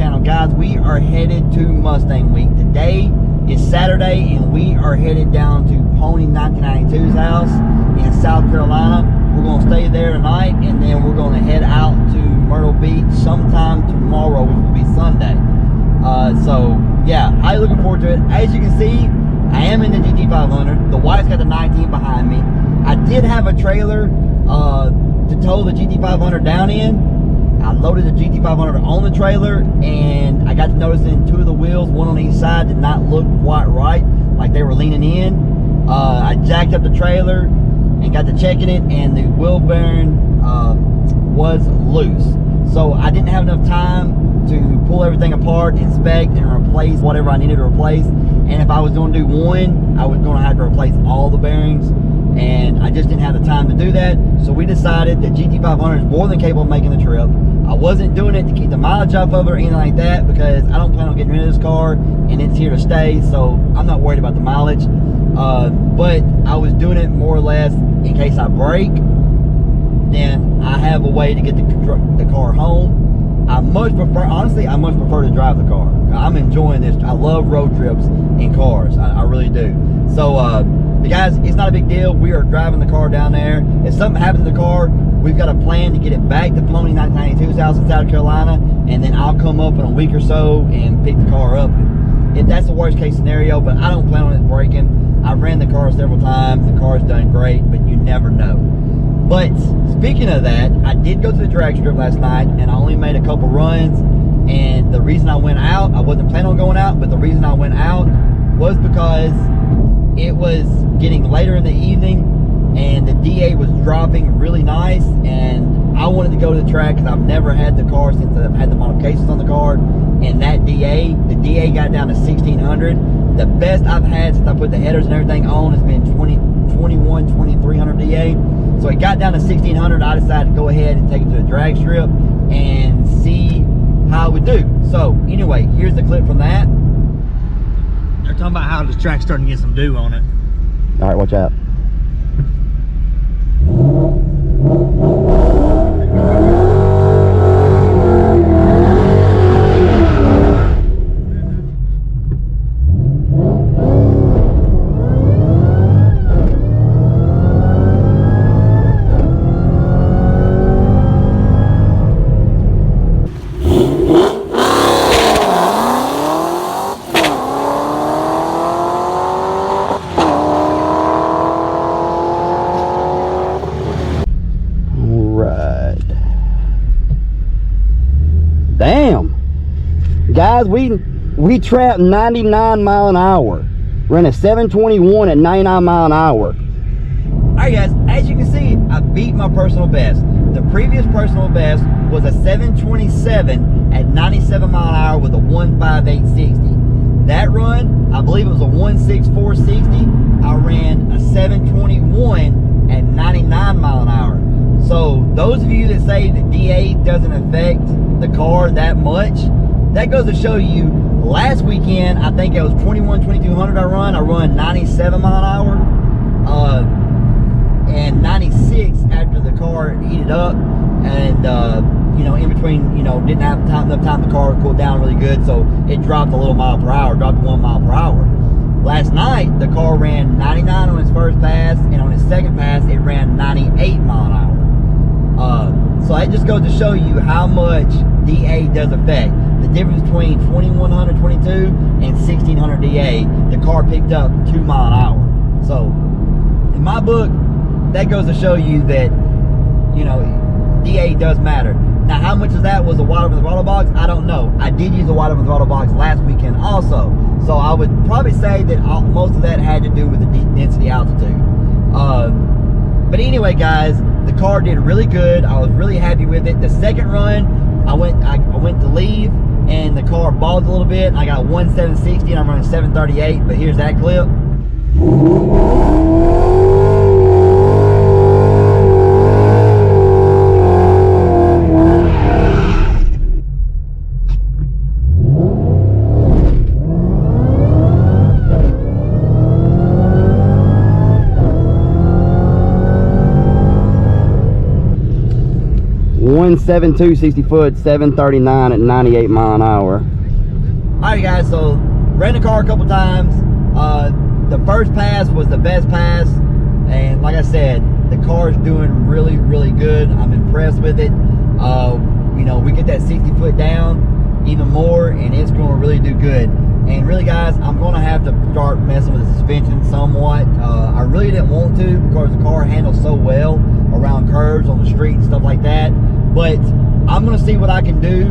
channel. Guys, we are headed to Mustang Week. Today is Saturday and we are headed down to Pony 1992's house in South Carolina. We're going to stay there tonight and then we're going to head out to Myrtle Beach sometime tomorrow, which will be Sunday. So yeah, highly looking forward to it. As you can see, I am in the GT500. The white's got the 19 behind me. I did have a trailer to tow the GT500 down in. I loaded the GT500 on the trailer and I got to noticing two of the wheels, one on each side, did not look quite right, like they were leaning in. I jacked up the trailer and got to checking it and the wheel bearing was loose. So I didn't have enough time to pull everything apart, inspect, and replace whatever I needed to replace. And if I was going to do one, I was going to have to replace all the bearings. And I just didn't have the time to do that. So we decided that GT500 is more than capable of making the trip. I wasn't doing it to keep the mileage off of it or anything like that because I don't plan on getting rid of this car and it's here to stay. So I'm not worried about the mileage. But I was doing it more or less in case I break, then I have a way to get the car home. I much prefer, honestly, I much prefer to drive the car. I'm enjoying this. I love road trips in cars. I really do. So, but guys, it's not a big deal. We are driving the car down there. If something happens to the car, we've got a plan to get it back to Pony 1992's house in South Carolina, and then I'll come up in a week or so and pick the car up. If that's the worst case scenario, but I don't plan on it breaking. I've ran the car several times. The car's done great, but you never know. But speaking of that, I did go to the drag strip last night, and I only made a couple runs. And the reason I went out, I wasn't planning on going out, but the reason I went out was because it was getting later in the evening and the DA was dropping really nice, and I wanted to go to the track because I've never had the car since I've had the modifications on the car. And that the DA got down to 1600. The best I've had since I put the headers and everything on has been 2300 DA. So it got down to 1600. I decided to go ahead and take it to the drag strip and see how it would do. So anyway, here's the clip from that. They're talking about how the track's starting to get some dew on it. All right, watch out. Damn, guys, we trapped 99 mile an hour. We're in a 721 at 99 mile an hour. All right, guys, as you can see, I beat my personal best. The previous personal best was a 727 at 97 mile an hour with a 15860. That run, I believe it was a 16460. I ran a 721 at 99 mile an hour. So those of you that say that DA doesn't affect the car that much, that goes to show you. Last weekend, I think it was 2200 I run 97 mile an hour, and 96 after the car heated up, and you know, in between, you know, didn't have enough time the car cooled down really good, so it dropped a little mile per hour, dropped 1 mile per hour. Last night, the car ran 99 on its first pass, and on its second pass, it ran 98 mile an hour. So it just goes to show you how much DA does affect. The difference between 2122 and 1600 DA, the car picked up 2 mile an hour. So in my book, that goes to show you that, you know, DA does matter. Now, how much of that was a watt over the throttle box? I don't know. I did use a watt over the throttle box last weekend also. So I would probably say that most of that had to do with the density altitude. But anyway, guys, the car did really good. I was really happy with it. The second run, I went to leave and the car balled a little bit. I got 1.760 and I'm running 738, but here's that clip. 1.72 60 foot, 739 at 98 mile an hour. All right, guys. So ran the car a couple times. The first pass was the best pass, and like I said, the car is doing really, really good. I'm impressed with it. You know, we get that 60 foot down even more, and it's going to really do good. And really, guys, I'm going to have to start messing with the suspension somewhat. I really didn't want to because the car handles so well around curves on the street and stuff like that. But I'm going to see what I can do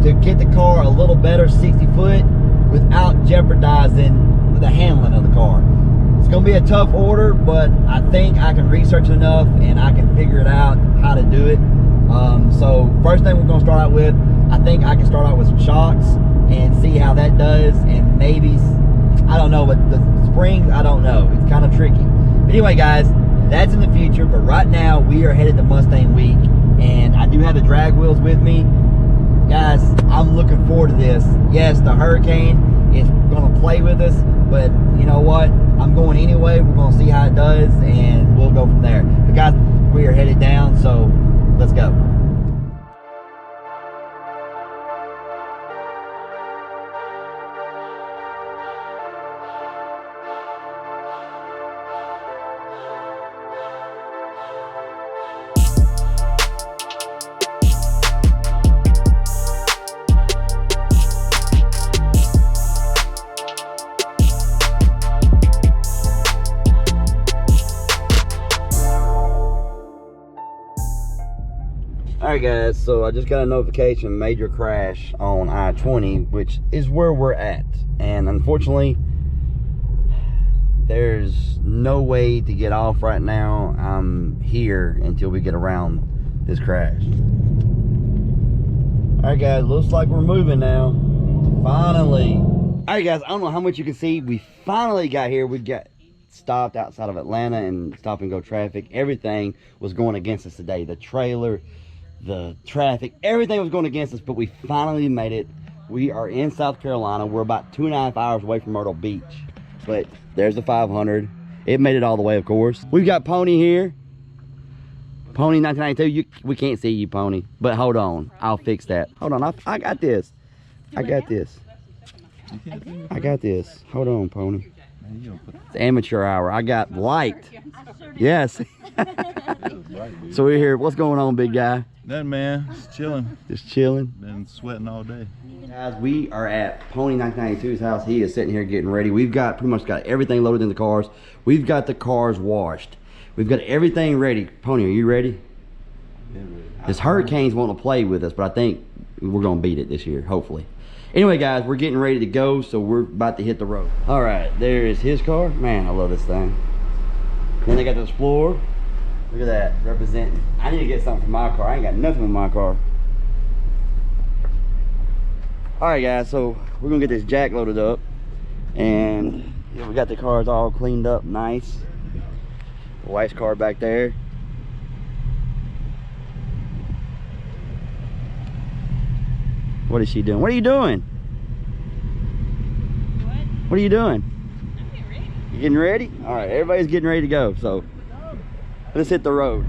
to get the car a little better 60 foot without jeopardizing the handling of the car. It's going to be a tough order, but I think I can research enough and I can figure it out how to do it. So first thing we're going to start out with, I think I can start out with some shocks and see how that does, and maybe, I don't know, but the springs, I don't know. It's kind of tricky. But anyway, guys, that's in the future, but right now we are headed to Mustang Week, and I do have the drag wheels with me. Guys, I'm looking forward to this. Yes, the Hurricane is going to play with us, but you know what? I'm going anyway. We're going to see how it does, and we'll go from there. But guys, we are headed down, so let's go. Alright guys, so I just got a notification, major crash on I-20, which is where we're at. And unfortunately, there's no way to get off right now. I'm here until we get around this crash. Alright guys, looks like we're moving now. Finally. Alright guys, I don't know how much you can see. We finally got here. We got stopped outside of Atlanta and stop and go traffic. Everything was going against us today. The trailer, the traffic, everything was going against us, but we finally made it. We are in South Carolina. We're about 2.5 hours away from Myrtle Beach, but there's the 500. It made it all the way, of course. We've got Pony here. Pony 1992. We can't see you, Pony, but hold on, I'll fix that. Hold on, I got this. I got this. I got this. Hold on, Pony. It's amateur hour. I got light. Yes. So we're here. What's going on, big guy? Nothing, man. Just chilling. Just chilling. Been sweating all day. Guys, we are at Pony 1992's house. He is sitting here getting ready. We've got pretty much got everything loaded in the cars. We've got the cars washed. We've got everything ready. Pony, are you ready? Yeah, ready. This Hurricane's wanting to play with us, but I think we're gonna beat it this year, hopefully. Anyway, guys, we're getting ready to go, so we're about to hit the road. All right, there is his car. Man, I love this thing. Then they got the Explorer. Look at that, representing. I need to get something for my car. I ain't got nothing with my car. All right, guys, so we're gonna get this jack loaded up, and yeah, we got the cars all cleaned up, nice. The wife's car back there. What is she doing? What are you doing? What? What are you doing? I'm getting ready. You getting ready? All right, everybody's getting ready to go, so let's hit the road.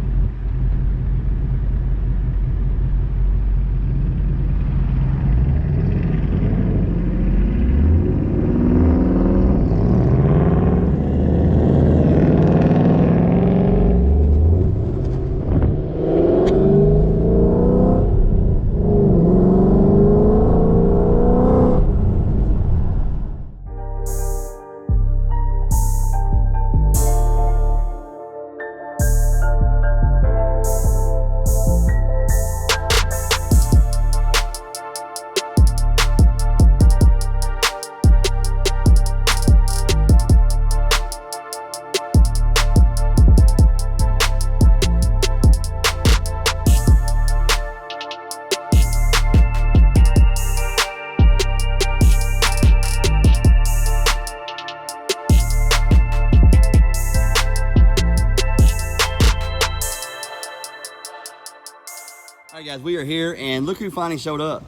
All right, guys, we are here, and look who finally showed up.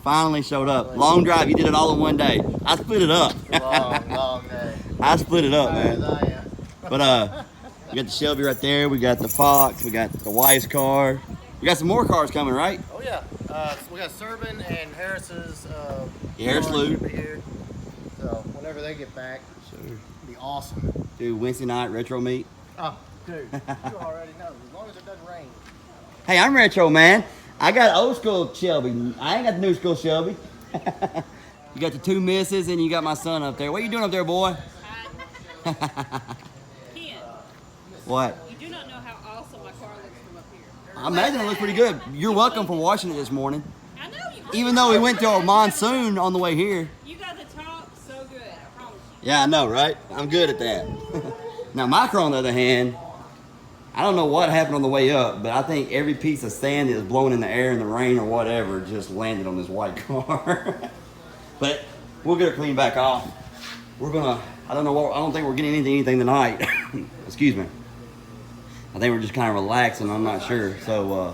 Finally showed up. Long drive, you did it all in one day. I split it up. long day. I split it up, man. But we got the Shelby right there. We got the Fox. We got the wife's car. We got some more cars coming, right? Oh yeah, so we got Serban and Harris's. Harris car Lou. here. So whenever they get back, it'll be awesome. Do Wednesday night retro meet. Oh, dude, you already know. As long as it doesn't rain. Hey, I'm retro, man. I got old school Shelby. I ain't got the new school Shelby. You got the two misses and you got my son up there. What you doing up there, boy? Ken, What? you do not know how awesome my car looks from up here. I imagine it looks pretty good. You're welcome for washing it this morning. I know you. Even though we went through a monsoon on the way here. You got the top so good. I promise you. Yeah, I know, right? I'm good at that. Now, my car, on the other hand, I don't know what happened on the way up, but I think every piece of sand that was blowing in the air in the rain or whatever just landed on this white car. But we'll get it cleaned back off. We're gonna, I don't think we're getting anything tonight. Excuse me. I think we're just kind of relaxing, I'm not sure. So,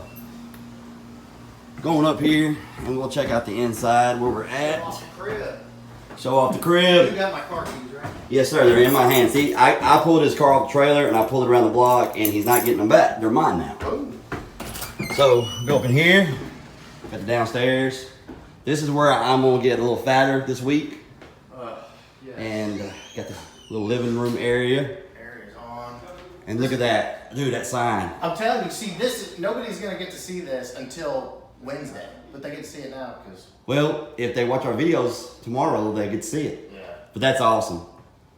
going up here and we'll check out the inside where we're at. Show off the crib. You got my car keys, right? Yes, sir. They're in my hand. See, I pulled his car off the trailer and I pulled it around the block, and he's not getting them back. They're mine now. Oh. So go up in here. Got the downstairs. This is where I'm gonna get a little fatter this week, Yeah. and got the little living room area. Area's on. And look at that, dude. That sign. I'm telling you, see this. Nobody's gonna get to see this until Wednesday, but they get to see it now because. Well, if they watch our videos tomorrow, they get to see it. Yeah. But that's awesome.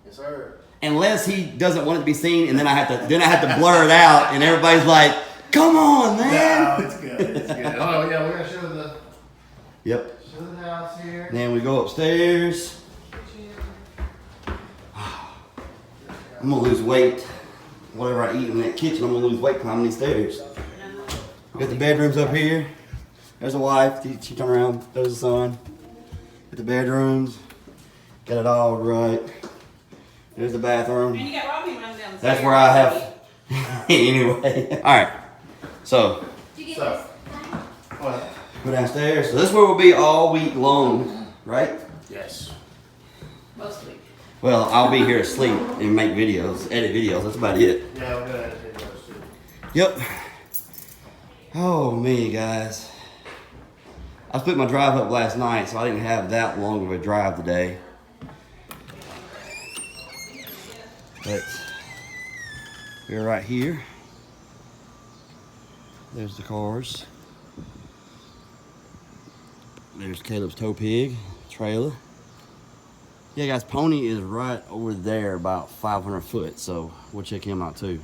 Yes, sir. Unless he doesn't want it to be seen, and then I have to blur it out, and everybody's like, "Come on, man!" No, it's good. It's good. Oh yeah, we're gonna show the house here. And then we go upstairs. I'm gonna lose weight. Whatever I eat in that kitchen, I'm gonna lose weight climbing these stairs. We got the bedrooms up here. There's the wife. She turned around. There's the son. Got the bedrooms. Got it all right. There's the bathroom. And you got Robbie running down the That's stairs. where I have. Anyway. All right. So So, what? go downstairs. So this is where we'll be all week long, right? Yes. Most week. Well, I'll be here asleep and make videos, edit videos. That's about it. Yeah, we're gonna edit videos too. Yep. Oh, me, guys. I split my drive up last night, so I didn't have that long of a drive today. But we're right here. There's the cars. There's Caleb's tow pig trailer. Yeah, guys, Pony is right over there, about 500 foot, so we'll check him out too.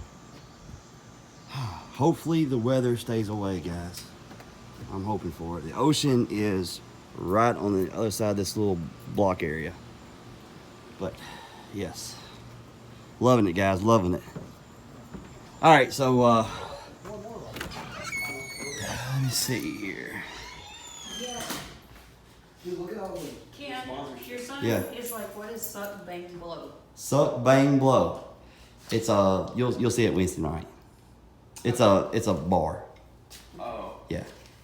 Hopefully the weather stays away, guys. I'm hoping for it. The ocean is right on the other side of this little block area. But yes, loving it, guys, loving it. All right, so let me see here. Dude, look at all the. Ken, your son Yeah. is like, what is suck, bang, blow? Suck, bang, blow. It's a you'll see it Wednesday night. It's a bar. Oh. Yeah.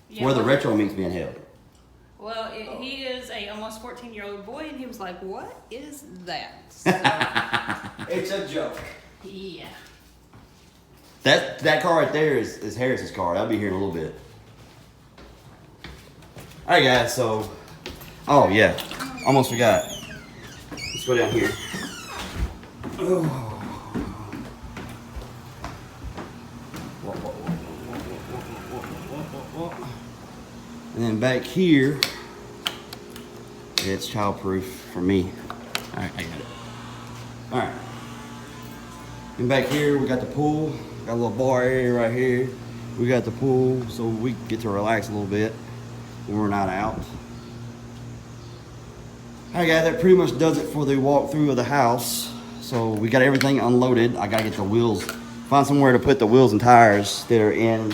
Yeah, Where the well- retro meet's being held. Well, he is a almost 14-year-old boy, and he was like, what is that? So, It's a joke. yeah. That car right there is Harris's car. I'll be here in a little bit. All right, guys. So, oh yeah, almost forgot. Let's go down here. Oh. And then back here, it's childproof for me. All right, I got it. All right. And back here, we got the pool. Got a little bar area right here. We got the pool, so we get to relax a little bit when we're not out. All right, guys, that pretty much does it for the walkthrough of the house. So we got everything unloaded. I gotta get the wheels, find somewhere to put the wheels and tires that are in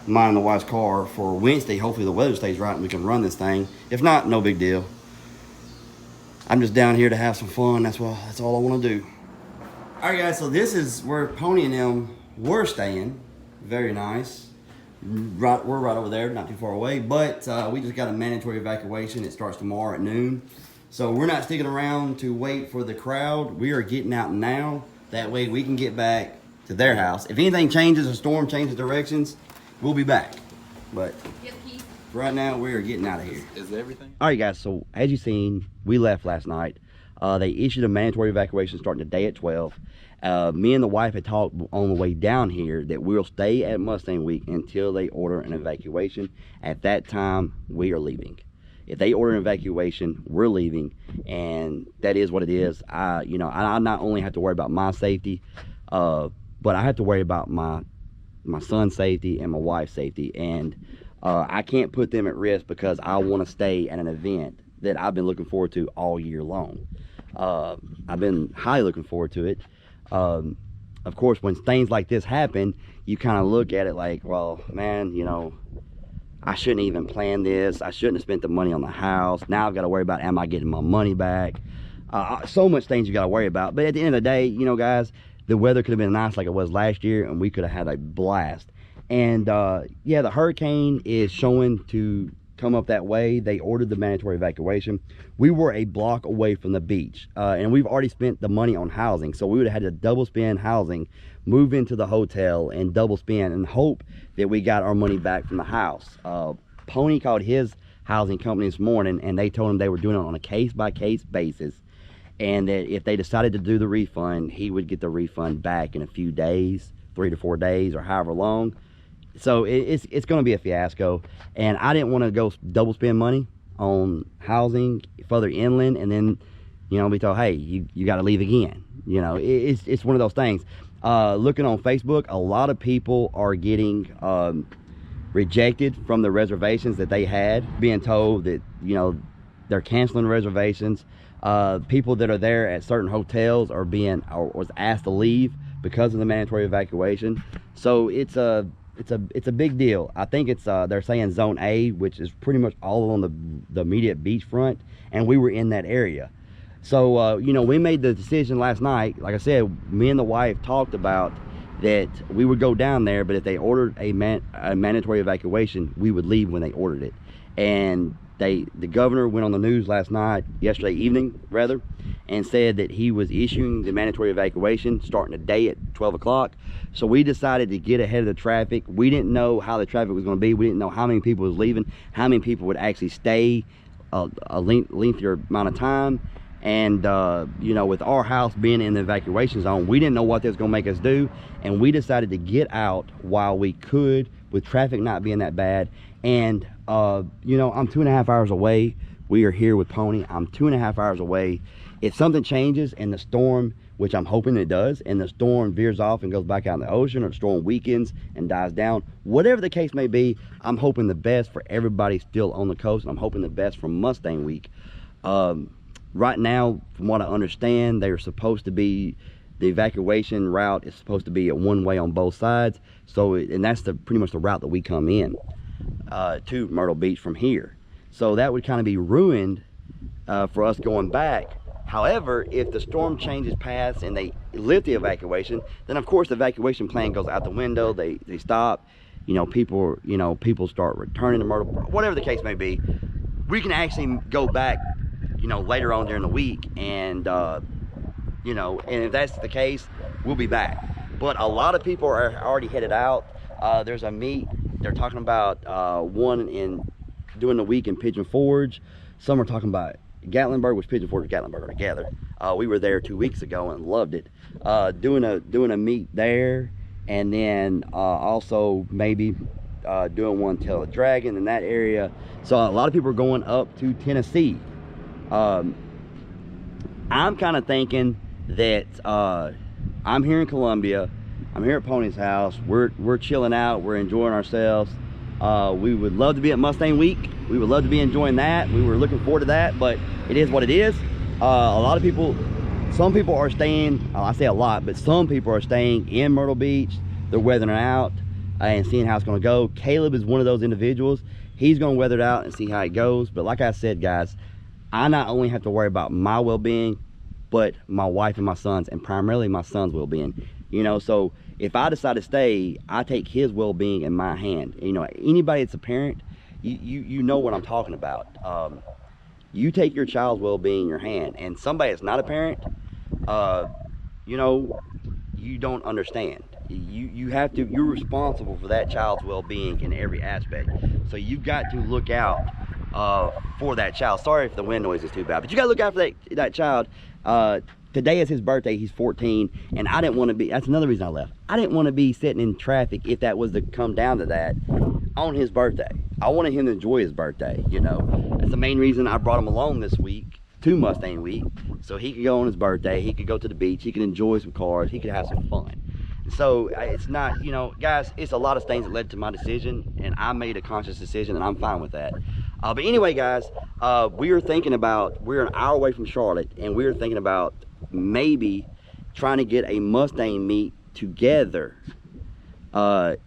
mine and the wife's car for Wednesday. Hopefully the weather stays right and we can run this thing. If not, no big deal. I'm just down here to have some fun. That's all I want to do. All right, guys, so this is where Pony and them were staying. Very nice. We're right over there, not too far away, but we just got a mandatory evacuation. It starts tomorrow at noon. So we're not sticking around to wait for the crowd. We are getting out now. That way we can get back to their house. If anything changes, a storm changes directions, we'll be back. But Yep, Keith. right now we are getting out of here. Is everything? All right, guys. So as you seen, we left last night. They issued a mandatory evacuation starting today at 12. Me and the wife had talked on the way down here that we'll stay at Mustang Week until they order an evacuation. At that time, we are leaving. If they order an evacuation, we're leaving, and that is what it is. I not only have to worry about my safety, but I have to worry about my son's safety and my wife's safety, and I can't put them at risk because I want to stay at an event that I've been looking forward to all year long. I've been highly looking forward to it. Of course, when things like this happen, you kind of look at it like, well, man, you know, I shouldn't even plan this. I shouldn't have spent the money on the house. Now I've got to worry about, am I getting my money back? So much things you got to worry about. But at the end of the day, you know, guys, the weather could have been nice like it was last year, and we could have had a blast. And yeah, the hurricane is showing to come up that way. They ordered the mandatory evacuation. We were a block away from the beach, and we've already spent the money on housing, so we would have had to double spend housing, move into the hotel, and double spend and hope that we got our money back from the house. Pony called his housing company this morning, and they told him they were doing it on a case-by-case basis, and that if they decided to do the refund, he would get the refund back in a few days, 3 to 4 days, or however long. So it's going to be a fiasco, and I didn't want to go double spend money on housing further inland, and then, you know, be told, hey, you got to leave again. You know, it's one of those things. Looking on Facebook, a lot of people are getting rejected from the reservations that they had, being told that, you know, they're canceling reservations. People that are there at certain hotels are was asked to leave because of the mandatory evacuation. So it's a big deal. I think it's they're saying zone A, which is pretty much all on the immediate beachfront, and we were in that area. So you know, we made the decision last night. Like I said, me and the wife talked about that we would go down there, but if they ordered a mandatory evacuation, we would leave when they ordered it. And the governor went on the news yesterday evening rather, and said that he was issuing the mandatory evacuation starting today at 12 o'clock. So we decided to get ahead of the traffic. We didn't know how the traffic was going to be. We didn't know how many people was leaving, how many people would actually stay a lengthier amount of time. And you know, with our house being in the evacuation zone, we didn't know what they was going to make us do, and we decided to get out while we could, with traffic not being that bad. And you know, I'm 2.5 hours away. We are here with Pony. I'm 2.5 hours away. If something changes and the storm, which I'm hoping it does, and the storm veers off and goes back out in the ocean, or the storm weakens and dies down, whatever the case may be, I'm hoping the best for everybody still on the coast, and I'm hoping the best for Mustang Week. Right now, from what I understand, they're supposed to be, the evacuation route is supposed to be a one-way on both sides. So, and that's pretty much the route that we come in to Myrtle Beach from here. So that would kind of be ruined for us going back. However, if the storm changes paths and they lift the evacuation, then of course the evacuation plan goes out the window. They stop. You know, people start returning to Myrtle, whatever the case may be. We can actually go back, you know, later on during the week, and you know, and if that's the case, we'll be back. But a lot of people are already headed out. There's a meet. They're talking about one in doing the week in Pigeon Forge. Some are talking about Gatlinburg, which Pigeon Forge and Gatlinburg are together. We were there 2 weeks ago and loved it. Doing a meet there, and then also maybe doing one Tail of Dragon in that area. So a lot of people are going up to Tennessee. I'm kind of thinking that I'm here in Columbia. I'm here at Pony's house. We're chilling out. We're enjoying ourselves. We would love to be at Mustang Week. We would love to be enjoying that. We were looking forward to that, but it is what it is. A lot of people, some people are staying, I say a lot, but some people are staying in Myrtle Beach. They're weathering it out and seeing how it's going to go. Caleb is one of those individuals. He's going to weather it out and see how it goes. But like I said, guys, I not only have to worry about my well-being, but my wife and my sons, and primarily my son's well-being. You know, so if I decide to stay, I take his well-being in my hand. You know, anybody that's a parent, you know what I'm talking about. You take your child's well-being in your hand, and somebody that's not a parent, you know, you don't understand. you're responsible for that child's well-being in every aspect. So you've got to look out for that child. Sorry if the wind noise is too bad, but you got to look out for that child. Today is his birthday. He's 14, and I didn't want to be, that's another reason I left. I didn't want to be sitting in traffic if that was to come down to that on his birthday. I wanted him to enjoy his birthday, you know. That's the main reason I brought him along this week to Mustang Week, so he could go on his birthday, he could go to the beach, he could enjoy some cars, he could have some fun. So it's not, you know, guys, it's a lot of things that led to my decision, and I made a conscious decision, and I'm fine with that. But anyway, guys, we're an hour away from Charlotte, and we're thinking about maybe trying to get a Mustang meet together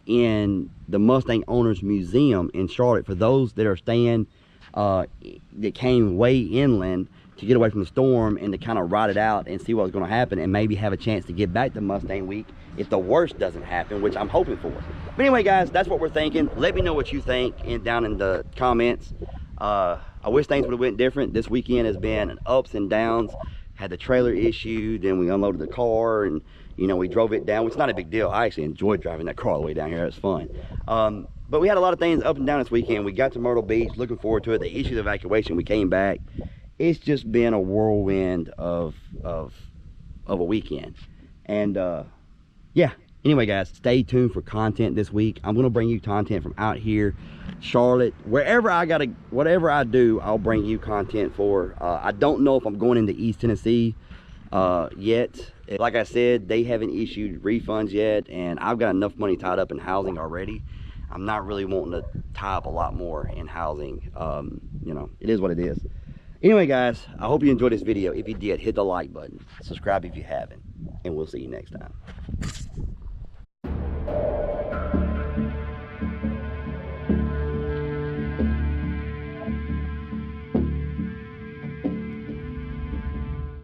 in the Mustang Owners Museum in Charlotte for those that are staying, that came way inland to get away from the storm and to kind of ride it out and see what's going to happen, and maybe have a chance to get back to Mustang Week if the worst doesn't happen, which I'm hoping for. But anyway, guys, that's what we're thinking. Let me know what you think down in the comments. I wish things would have went different. This weekend has been an ups and downs. Had the trailer issue, then we unloaded the car, and you know, we drove it down, which is not a big deal. I actually enjoyed driving that car all the way down here. It was fun. But we had a lot of things up and down this weekend. We got to Myrtle Beach, looking forward to it. They issued the evacuation, we came back. It's just been a whirlwind of a weekend. And yeah, anyway, guys, stay tuned for content this week. I'm gonna bring you content from out here, Charlotte, whatever I do, I'll bring you content for. I don't know if I'm going into East Tennessee yet. Like I said, they haven't issued refunds yet, and I've got enough money tied up in housing already. I'm not really wanting to tie up a lot more in housing. You know, it is what it is. Anyway, guys, I hope you enjoyed this video. If you did, hit the like button, subscribe if you haven't, and we'll see you next time.